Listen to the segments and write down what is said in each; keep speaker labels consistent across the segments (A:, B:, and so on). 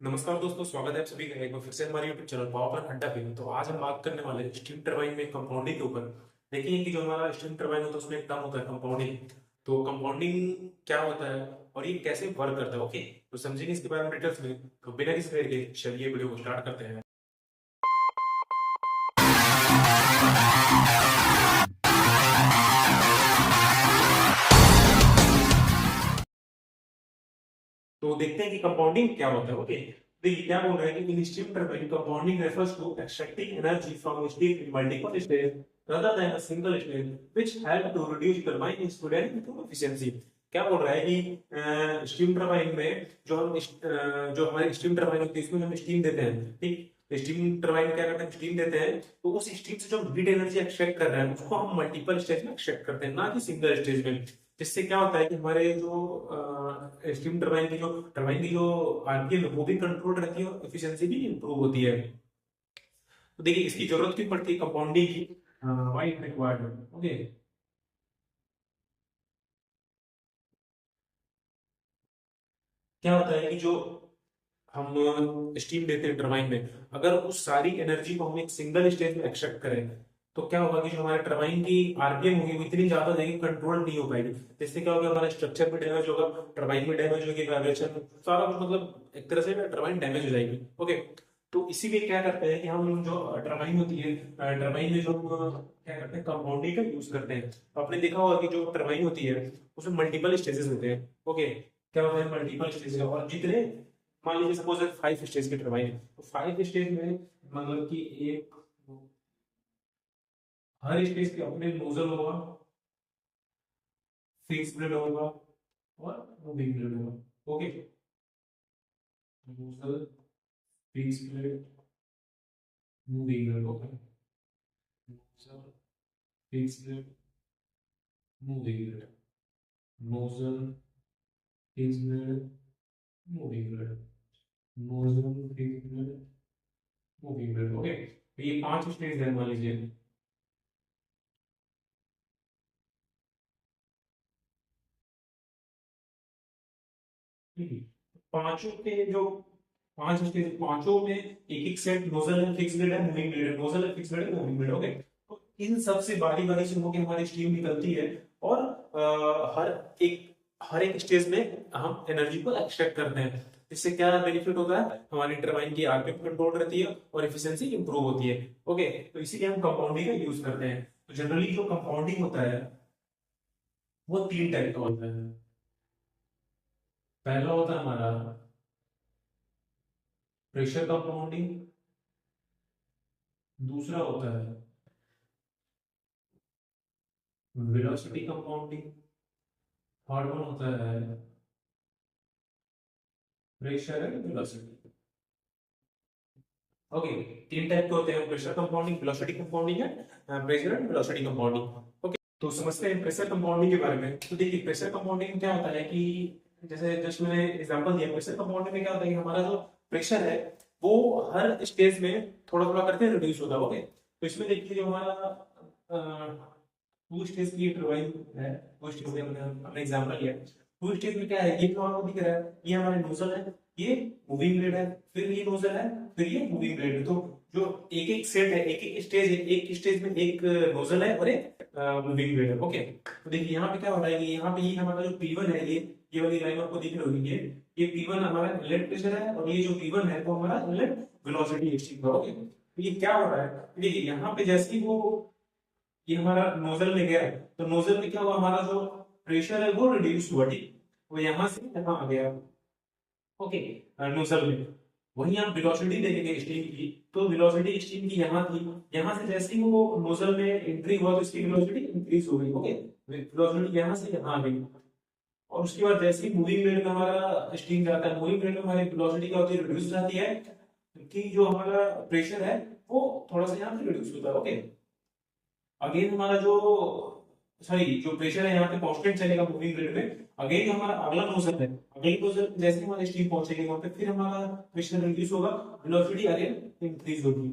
A: नमस्कार दोस्तों, स्वागत है आप सभी का एक बार फिर से हमारे YouTube चैनल पावर प्लांट अड्डा पे। तो आज हम बात करने वाले हैं स्टीम टरबाइन में कंपाउंडिंग के ऊपर। देखिए कि जो हमारा स्टीम टरबाइन होता है उसमें एक टर्म होता है कंपाउंडिंग। तो कंपाउंडिंग क्या होता है और ये कैसे वर्क करता है, ओके। तो समझेंगे इसके बारे में डिटेल्स में। तो बिना किसी देर के चलिए वीडियो को स्टार्ट करते हैं। तो देखते हैं कि कंपाउंडिंग क्या होता है, ओके। देखिए क्या बोल रहा है कि in steam turbine compounding refers to extracting energy from steam in multiple stage rather than a single stage which help to reduce turbine speed and improve efficiency। क्या बोल रहा है कि स्टीम टरबाइन में जो हमारी स्टीम टरबाइन होती है इसमें हम स्टीम देते हैं, ठीक। स्टीम टरबाइन क्या करते हैं, स्टीम देते हैं। तो उस स्टीम से जो हीट एनर्जी एक्सट्रैक्ट कर रहे हैं उसको हम मल्टीपल स्टेज में एक्सट्रैक्ट करते हैं, ना कि सिंगल स्टेज में। जिससे क्या होता है कि हमारे जो स्टीम टरबाइन की जो आरपीएम है वो भी कंट्रोल रहती है और एफिशिएंसी भी इंप्रूव होती है। तो देखिए इसकी जरूरत क्यों पड़ती है कंपाउंडिंग की, व्हाई इट रिक्वायर्ड, ओके। क्या होता है कि जो हम स्टीम देते हैं टरबाइन में, अगर उस सारी एनर्जी को हम एक सिंगल स्टेज में एक्सट्रैक्ट करें तो क्या होगा कि जो हमारे टरबाइन की आरपीएम होगी वो इतनी ज्यादा हो जाएगी, कंट्रोल नहीं हो पाएगी। जिससे क्या होगा, हमारा स्ट्रक्चर भी डैमेज होगा, टरबाइन भी डैमेज होगी, वाइब्रेशन सारा कुछ, मतलब एक तरह से टरबाइन डैमेज हो जाएगी, ओके। तो इसीलिए क्या करते हैं कि हम जो टरबाइन होती है, टरबाइन में जो क्या करते हैं कंपाउंडिंग का यूज करते हैं। तो आपने देखा होगा कि जो टरबाइन होती है उसमें मल्टीपल स्टेजेस होते हैं, ओके। क्या होता है मल्टीपल स्टेजेस, और जितने मान लीजिए सपोज 5 स्टेज की टरबाइन है तो 5 स्टेज में मतलब कि एक हर स्टेज के अपने नोजल होगा, फिक्स ब्लेड होगा और मूविंग ब्लेड होगा, okay. Nozzle, fix blade, moving blade, okay. Nozzle, fix blade, moving blade, nozzle, fix blade, moving blade, nozzle, fix blade, moving blade, okay. तो ये 5 स्टेज है मान लीजिए। ठीक है। पांचों के जो 5 स्टेज, पांचों में एक एक सेट नोजल है, फिक्स ब्लेड है, मूविंग ब्लेड है, नोजल है, फिक्स ब्लेड है, मूविंग ब्लेड, ओके। तो इन सब से बारी बारी से होकर हमारी स्टीम निकलती है और एक हर एक स्टेज में हम एनर्जी को एक्सट्रैक्ट करते हैं। इससे क्या बेनिफिट होता है, हमारी टरबाइन की आरपीएम कंट्रोल रहती है और एफिशिएंसी इंप्रूव होती है, ओके। तो इसीलिए हम कंपाउंडिंग का यूज करते हैं। तो जनरली जो कंपाउंडिंग होता है वो 3 टाइप का होता है। पहला होता है हमारा प्रेशर कंपाउंडिंग, दूसरा होता है वेलोसिटी कंपाउंडिंग, थर्ड वन होता है pressure and velocity, okay. 3 type के होते हैं, प्रेशर कंपाउंडिंग, वेलोसिटी कंपाउंडिंग है, pressure and velocity compounding, okay. तो समझते हैं प्रेशर कंपाउंडिंग के बारे में। तो देखिए प्रेशर कंपाउंडिंग में क्या होता है कि जैसे जस्ट मैंने एग्जांपल दिया, प्रेशर कंपाउंडिंग में क्या होता है कि हमारा जो प्रेशर है वो हर स्टेज में थोड़ा थोड़ा करके रिड्यूस होता है, ओके। तो इसमें देखिए जो हमारा 2 स्टेज की टरबाइन है, 2 स्टेज में हमने एग्जांपल लिया। 2 स्टेज में क्या है, ये जो आपको दिख रहा है ये हमारे नोजल है, ये मूविंग ब्लेड है, फिर ये नोजल है, फिर ये मूविंग ब्लेड है। तो जो एक एक सेट है, एक एक स्टेज है, एक स्टेज में एक नोजल है और एक मूविंग ब्लेड है, ओके। तो देखिए यहाँ पे क्या हो रहा है, यहाँ पे ये हमारा जो P1 है, ये वाली लाइन आपको दिख रही होगी, ये P1 हमारा इनलेट प्रेशर है और ये जो V1 है वो हमारा इनलेट वेलोसिटी स्टीम का, ओके। तो ये क्या हो रहा है, देखिए यहाँ पे जैसे ही वो ये हमारा नोजल में गया तो नोजल में क्या हुआ, हमारा जो प्रेशर है वो रिड्यूस हुआ, ठीक। वो यहाँ से यहाँ आ गया, ओके, नोजल में। वहीं आप वेलोसिटी देखेंगे स्टीम की, तो वेलोसिटी स्टीम की यहाँ थी, यहाँ से जैसे ही वो नोजल में एंट्री हुआ तो इसकी वेलोसिटी इंक्रीज हो गई, ओके। वेलोसिटी यहाँ से यहाँ आ गई। और उसके बाद जैसे ही मूविंग ब्लेड में हमारा स्टीम जाता है, मूविंग ब्लेड में हमारी वेलोसिटी क्या होती है, रिड्यूस हो जाती है, क्योंकि जो हमारा प्रेशर है वो थोड़ा सा यहाँ पे रिड्यूस होता है, ओके। अगेन हमारा जो सॉरी जो प्रेशर है यहाँ पे कांस्टेंट चलेगा मूविंग ब्लेड में। अगेन जो हमारा अगला नोजल है, अगले नोजल जैसे ही हमारी स्टीम पहुंचेगी वहां पे फिर हमारा प्रेशर रिड्यूस होगा, वेलोसिटी अगेन इंक्रीज होगी,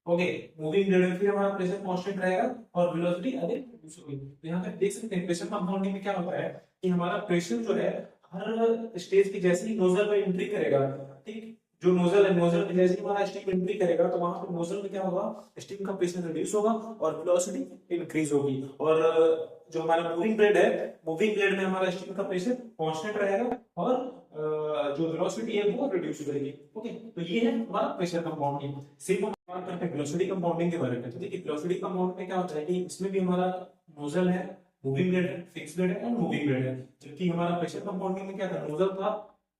A: ओके। मूविंग ब्लेड में फिर हमारा प्रेशर कांस्टेंट रहेगा और वेलोसिटी अगेन रिड्यूस होगी। तो यहाँ पे देख सकते हैं प्रेशर कंपाउंडिंग में क्या होता है कि हमारा प्रेशर जो है हर स्टेज की जैसे ही नोजल में एंट्री करेगा, ठीक, जो नोजल है, नोजल में जैसे ही हमारा स्टीम एंट्री करेगा तो वहां पे नोजल में क्या होगा, स्टीम का प्रेशर रिड्यूस होगा और वेलोसिटी इंक्रीज होगी। और जो हमारा मूविंग ब्लेड है, मूविंग ब्लेड में हमारा स्टीम का प्रेशर कांस्टेंट रहेगा और जो वेलोसिटी है वो रिड्यूस हो जाएगी। ओके, तो ये है हमारा प्रेशर कंपाउंडिंग। सेम हम बात करते हैं वेलोसिटी कंपाउंडिंग के बारे में। तो देखिए वेलोसिटी कंपाउंड में क्या होता है कि इसमें भी हमारा नोजल है, मूविंग ब्लेड है, फिक्स ब्लेड है और मूविंग ब्लेड है। जबकि हमारा प्रेशर कंपाउंडिंग में क्या था, नोजल था,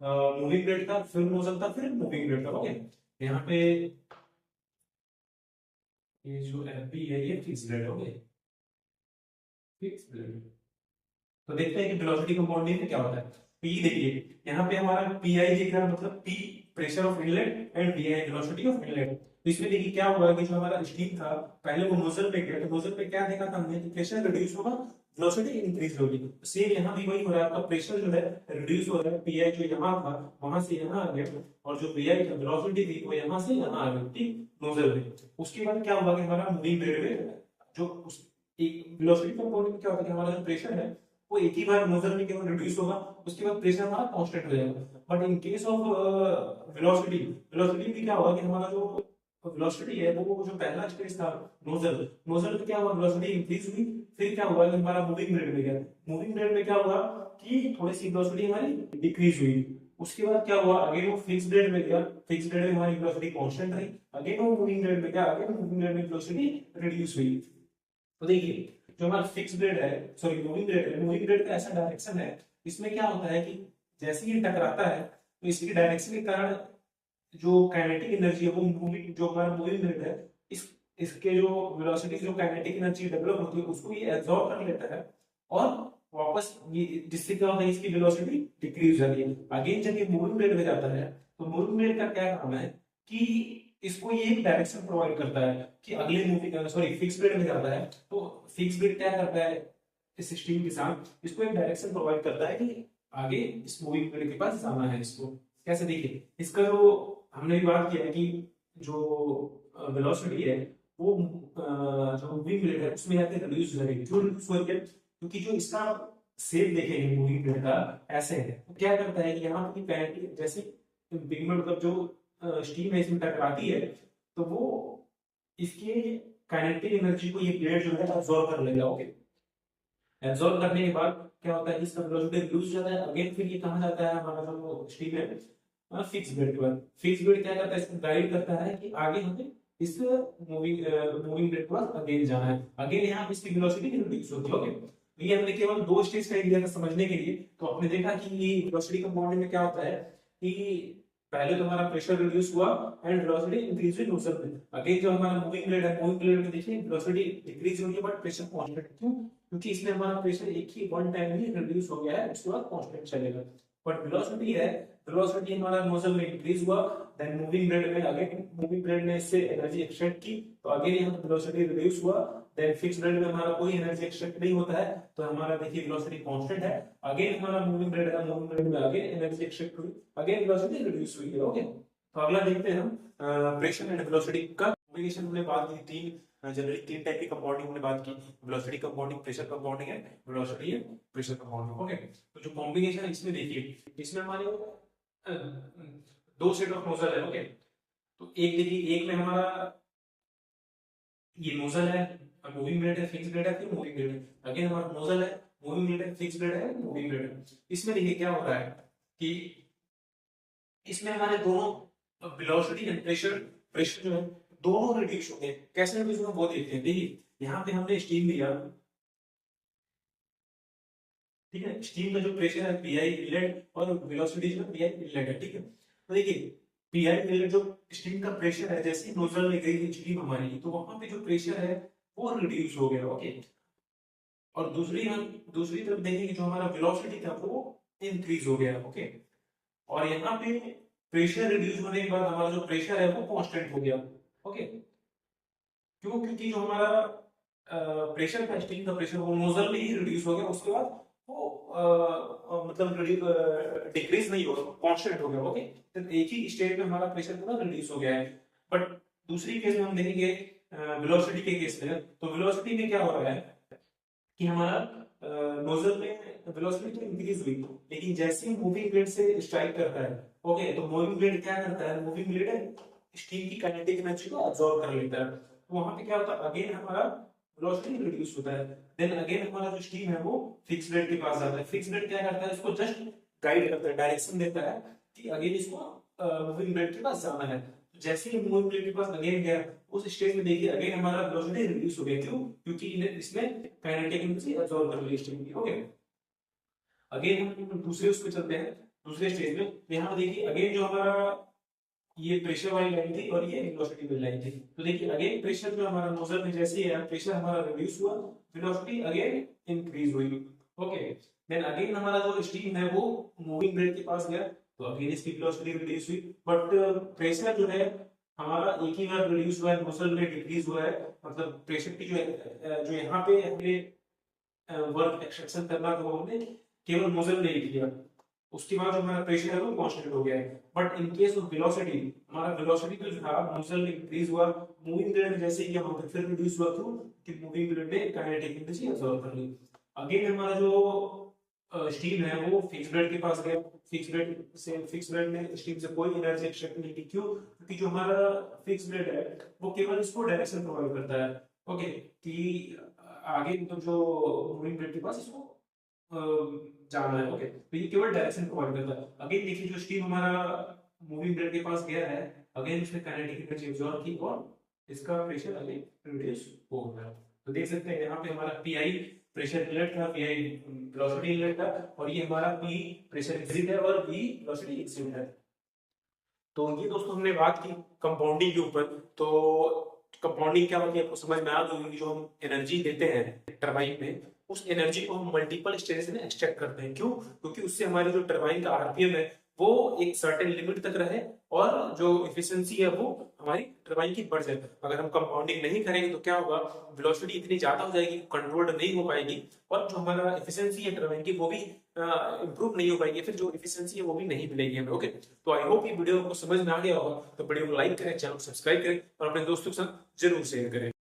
A: मूविंग ब्लेड था, फिर नोजल था, फिर मूविंग ब्लेड था। ओके, यहाँ पे ये जो एफपी है ये फिक्स ब्लेड हो गए, फिक्स ब्लेड। तो देखते हैं कि वेलोसिटी कंपाउंडिंग में क्या होता है। पी देखिए यहाँ पे हमारा पीआई दिख रहा है, मतलब P pressure of inlet and V I velocity of inlet. तो इसमें देखिए क्या हुआ कि जो हमारा स्टीम था पहले वो नोजल पे गया, तो नोजल पे क्या देखा था हमने कि प्रेशर रिड्यूस होगा, वेलोसिटी इंक्रीज होगी। सेम यहाँ भी वही हो रहा है, आपका प्रेशर जो है रिड्यूस हो रहा है, पीआई जो यहाँ था वहां से यहाँ आ गया और जो वीआई था वेलोसिटी थी वो यहाँ से यहाँ आ गई, ठीक, नोजल में। उसके बाद क्या हुआ कि हमारा मूविंग ब्लेड में जो उस एक वेलोसिटी कंपाउंड में क्या होता है कि हमारा जो प्रेशर है वो एक ही बार नोजल में केवल रिड्यूस होगा, उसके बाद प्रेशर हमारा कांस्टेंट हो जाएगा। But in case of velocity, velocity में क्या होगा कि हमारा जो वेलोसिटी है वो जो पहला स्टेज था नोजल, नोजल में क्या हुआ, वेलोसिटी इंक्रीज हुई, फिर क्या हुआ कि हमारा मूविंग ब्लेड में गया, मूविंग ब्लेड में क्या हुआ कि थोड़ी सी वेलोसिटी हमारी डिक्रीज हुई। उसके बाद क्या हुआ, अगेन वो फिक्स ब्लेड में गया, फिक्स ब्लेड में हमारी वेलोसिटी कांस्टेंट रही, अगेन वो मूविंग ब्लेड में गया, अगेन मूविंग ब्लेड में वेलोसिटी रिड्यूस हुई। तो देखिए जो हमारा फिक्स ब्लेड है, सॉरी मूविंग ब्लेड है, मूविंग ब्लेड का ऐसा डायरेक्शन है, इसमें क्या होता है कि जैसे ही टकराता है तो इसकी डायरेक्शन के कारण जो काइनेटिक एनर्जी है वो मूविंग, जो हमारा मूविंग ब्लेड है, इस इसके जो वेलोसिटी जो काइनेटिक एनर्जी डेवलप होती है उसको ये एब्जॉर्ब कर लेता है और वापस ये, जिससे क्या होता है इसकी वेलोसिटी डिक्रीज हो जाती है। अगेन जब ये मूविंग ब्लेड में जाता है तो मूविंग ब्लेड का क्या काम है कि इसको ये एक डायरेक्शन प्रोवाइड करता है कि अगले मूवी, सॉरी फिक्स ब्लेड में जाता है तो फिक्स ब्लेड क्या करता है इस स्टीम के साथ, इसको एक डायरेक्शन प्रोवाइड करता है कि आगे इस मूविंग ब्लेड के पास जाना है। इसको कैसे, देखिए इसका जो हमने भी बात किया है कि जो वेलोसिटी है वो जो मूविंग ब्लेड है उसमें जाके रिड्यूस हो जाएगी, क्यों रिड्यूस हो रही है, क्योंकि जो इसका शेप देखेंगे मूविंग ब्लेड का ऐसे है, तो क्या करता है कि यहाँ की जैसे पिगमेंट, मतलब जो स्टीम है इसमें टकराती है तो वो इसके काइनेटिक एनर्जी को ये प्लेट जो है एब्जॉर्ब कर लेगा। ओके, एब्जॉर्ब करने के बाद क्या होता है, इसका वेलोसिटी रिड्यूस हो जाता है, अगेन फिर ये कहाँ जाता है हमारा जो स्टीम है फिक्स ब्लेड के बाद। फिक्स ब्लेड क्या करता है, इसको गाइड करता है कि आगे हमें इस मूविंग मूविंग ब्लेड के बाद अगेन जाना है, अगेन यहाँ इसकी वेलोसिटी रिड्यूस होती है। ओके, तो ये हमने केवल दो स्टेज का एरिया समझने के लिए, तो आपने देखा कि ये वेलोसिटी कंपाउंडिंग में क्या होता है कि पहले तो हमारा प्रेशर रिड्यूस हुआ एंड वेलोसिटी इंक्रीज हुई नोजल में, अगेन जो हमारा मूविंग ब्लेड है, मूविंग ब्लेड में देखिए वेलोसिटी डिक्रीज हुई है बट प्रेशर कांस्टेंट, क्यों, क्योंकि इसमें हमारा प्रेशर एक ही वन टाइम ही रिड्यूस हो गया है, उसके बाद कांस्टेंट चलेगा। बट वेलोसिटी है, वेलोसिटी हमारा नोजल में इंक्रीज हुआ, देन मूविंग ब्लेड में अगेन मूविंग ब्लेड ने इससे एनर्जी एक्सट्रैक्ट की तो अगेन यहाँ वेलोसिटी रिड्यूस हुआ, देन फिक्स ब्लेड में हमारा कोई एनर्जी एक्सट्रैक्ट नहीं होता है तो हमारा देखिए वेलोसिटी कांस्टेंट है, अगेन हमारा मूविंग ब्लेड है, मूविंग ब्लेड में अगेन एनर्जी एक्सट्रैक्ट हुई, अगेन वेलोसिटी रिड्यूस हुई है। ओके, तो अगला देखते हैं हम प्रेशर एंड वेलोसिटी का कॉम्बिनेशन। हमने बात की तीन, जनरली तीन टाइप की कंपाउंडिंग हमने बात की, वेलोसिटी कंपाउंडिंग, प्रेशर कंपाउंडिंग है, वेलोसिटी है प्रेशर कंपाउंडिंग। ओके, तो जो कॉम्बिनेशन है इसमें देखिए, इसमें हमारे दो सेट ऑफ नोजल है। ओके, तो एक देखिए, एक में हमारा ये नोजल है, मूविंग ब्लेड है, फिक्स ब्लेड है, फिर मूविंग ब्लेड है, अगेन हमारा नोजल है, मूविंग ब्लेड है, फिक्स ब्लेड है, मूविंग ब्लेड है। इसमें देखिए क्या हो रहा है कि इसमें हमारे दोनों वेलोसिटी एंड प्रेशर, प्रेशर जो है दोनों रिड्यूस होंगे। कैसे रिड्यूस होंगे वो देखते हैं। देखिए यहाँ पे हमने स्टीम लिया, ठीक है, स्टीम का जो प्रेशर है पीआई इनलेट और वेलोसिटी जो है पीआई इनलेट है, ठीक है। तो देखिए पीआई इनलेट जो स्टीम का प्रेशर है, जैसे नोजल में गई स्टीम हमारी तो वहां पे जो प्रेशर है वो रिड्यूस हो गया। ओके, और दूसरी तरफ देखेंगे जो हमारा वेलोसिटी था वो इंक्रीज हो गया। ओके, और यहाँ पे प्रेशर रिड्यूस होने के बाद हमारा जो प्रेशर है वो कांस्टेंट हो गया। ओके, क्यों, क्योंकि जो हमारा प्रेशर था, स्टीम का प्रेशर वो नोजल में ही रिड्यूस हो गया, उसके बाद वो मतलब डिक्रीज नहीं होगा, कांस्टेंट हो गया। ओके, तो एक ही स्टेज में हमारा प्रेशर पूरा रिड्यूस हो गया है। बट दूसरी केस में हम देखेंगे वेलोसिटी के केस में, तो वेलोसिटी में क्या हो रहा है कि हमारा नोजल में वेलोसिटी तो इंक्रीज हुई, लेकिन जैसे ही मूविंग ब्लेड से स्ट्राइक करता है, ओके, तो मूविंग ब्लेड क्या करता है, मूविंग ब्लेड स्टीम की काइनेटिक एनर्जी को अब्सॉर्ब कर लेता है। तो वहां पे क्या होता है, अगेन हमारा वेलोसिटी रिड्यूस होता है। देन अगेन हमारा जो स्टीम है वो फिक्स ब्लेड के पास जाता है। फिक्स ब्लेड क्या करता है, इसको जस्ट गाइड करता है, डायरेक्शन देता है कि अगेन इसको मूविंग ब्लेड के पास जाना है। तो जैसे ही मूविंग ब्लेड के पास अगेन गया, उस स्टेज में देखिए अगेन हमारा वेलोसिटी रिड्यूस हो गया। क्यों? क्योंकि इसने काइनेटिक एनर्जी अब्सॉर्ब कर ली स्टीम की। ओके, अगेन हम दूसरे उस पे चलते हैं, दूसरे स्टेज में। यहाँ देखिए अगेन जो हमारा ये प्रेशर वाली लाइन थी और ये वेलोसिटी वाली लाइन थी। तो देखिए अगेन प्रेशर जो हमारा नोजल में जैसे ही प्रेशर हमारा रिड्यूस हुआ, वेलोसिटी अगेन इंक्रीज हुई। ओके, देन अगेन हमारा जो स्टीम है वो मूविंग ब्लेड के पास गया, तो अगेन इसकी वेलोसिटी रिड्यूस हुई। बट प्रेशर जो है हमारा एक ही बार रिड्यूस हुआ है, नोजल में डिक्रीज हुआ है। मतलब प्रेशर की जो यहाँ पे हमें वर्क एक्सट्रैक्शन करना था वो हमने केवल नोजल में ही किया, उसके बाद जो हमारा प्रेशर है वो कांस्टेंट हो गया है। But in case of velocity, हमारा वेलोसिटी तो जो था नोजल में इंक्रीज हुआ, मूविंग ब्लेड में जैसे ही वहां पे फिर रिड्यूस हुआ, क्यों कि मूविंग ब्लेड ने काइनेटिक एनर्जी अब्सॉर्ब कर ली। अगेन हमारा जो स्टीम है वो फिक्स ब्लेड के पास गया। फिक्स ब्लेड ने स्टीम से कोई एनर्जी एक्सट्रैक्ट नहीं की। क्यों? क्योंकि जो हमारा फिक्स ब्लेड है वो केवल इसको डायरेक्शन प्रोवाइड करता है। ओके, कि आगे तो जो मूविंग ब्लेड के पास इसको जाना है। ओके, तो ये केवल डायरेक्शन प्रोवाइड करता है। अगेन देखिए जो स्टीम हमारा मूविंग ब्लेड के पास गया है, अगेन उसने काइनेटिक एनर्जी अब्सॉर्ब की और इसका प्रेशर अगेन रिड्यूस हो गया। तो देख सकते हैं यहाँ पे हमारा पीआई प्रेशर इनलेट था, पीआई वेलोसिटी इनलेट था, और ये हमारा पी प्रेशर एग्जिट है और वी वेलोसिटी एग्जिट है। तो ये दोस्तों हमने बात की कंपाउंडिंग के ऊपर। तो कंपाउंडिंग क्या होती है आपको समझ में आ गई। जो हम एनर्जी देते हैं टरबाइन में, उस एनर्जी को हम मल्टीपल स्टेजेस में एक्सट्रैक्ट करते हैं। क्यों? क्योंकि उससे हमारी जो टरबाइन का आरपीएम है वो एक सर्टेन लिमिट तक रहे और जो एफिशिएंसी है वो हमारी टरबाइन की बढ़ जाए। अगर हम कंपाउंडिंग नहीं करेंगे तो क्या होगा, वेलोसिटी इतनी ज्यादा हो जाएगी, कंट्रोल्ड नहीं हो पाएगी, और जो हमारा एफिशिएंसी है टरबाइन की वो भी इंप्रूव नहीं हो पाएगी, फिर जो एफिशिएंसी है वो भी नहीं मिलेगी हमें। ओके, तो आई होप ये वीडियो आपको समझ में आ गया होगा। तो वीडियो को लाइक करें, चैनल को सब्सक्राइब करें और अपने दोस्तों के साथ जरूर शेयर करें।